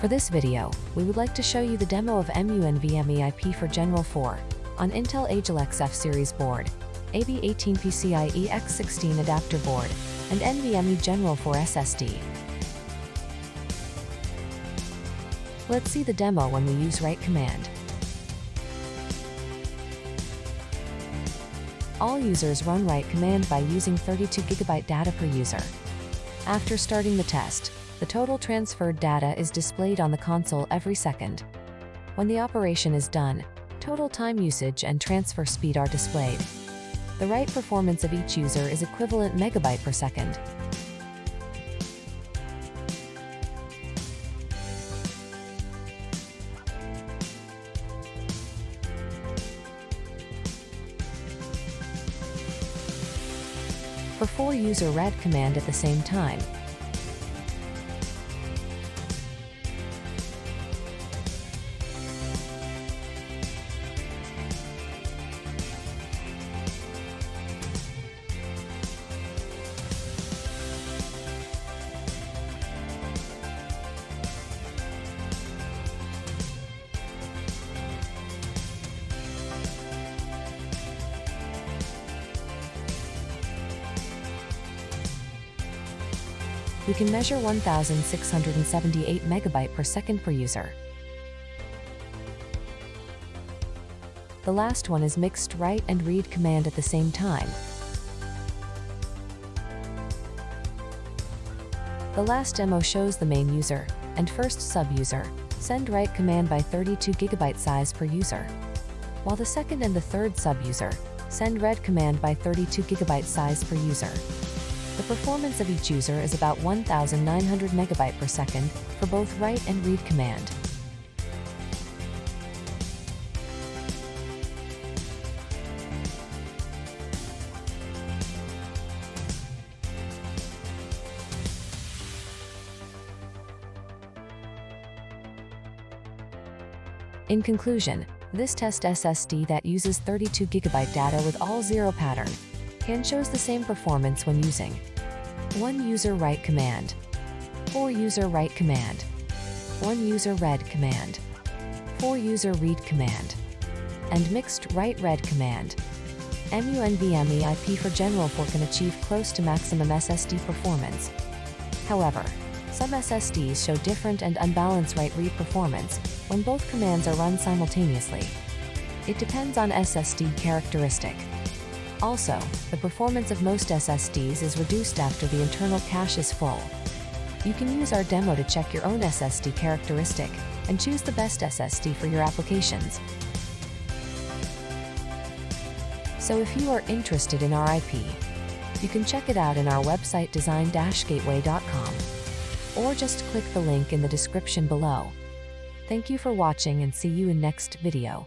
For this video, we would like to show you the demo of muNVMe-IP for Gen4 on Intel Agilex F-Series board, AB18 PCIe X16 adapter board, and NVMe Gen4 SSD. Let's see the demo when we use write command. All users run write command by using 32 GB data per user. After starting the test, the total transferred data is displayed on the console every second. When the operation is done, total time usage and transfer speed are displayed. The write performance of each user is equivalent megabyte per second. For 4-user read command at the same time, we can measure 1,678 megabyte per second per user. The last one is mixed write and read command at the same time. The last demo shows the main user and first sub-user send write command by 32 GB size per user, while the second and the third sub-user send read command by 32 GB size per user. The performance of each user is about 1,900 megabyte per second for both write and read command. In conclusion, this test SSD that uses 32 GB data with all zero pattern shows the same performance when using 1-user write command, 4-user write command, 1-user read command, 4-user read command, and mixed write-read command. muNVMe-IP for Gen4 can achieve close to maximum SSD performance. However, some SSDs show different and unbalanced write-read performance when both commands are run simultaneously. It depends on SSD characteristic. Also, the performance of most SSDs is reduced after the internal cache is full. You can use our demo to check your own SSD characteristic and choose the best SSD for your applications. So if you are interested in our IP, you can check it out in our website design-gateway.com, or just click the link in the description below. Thank you for watching and see you in next video.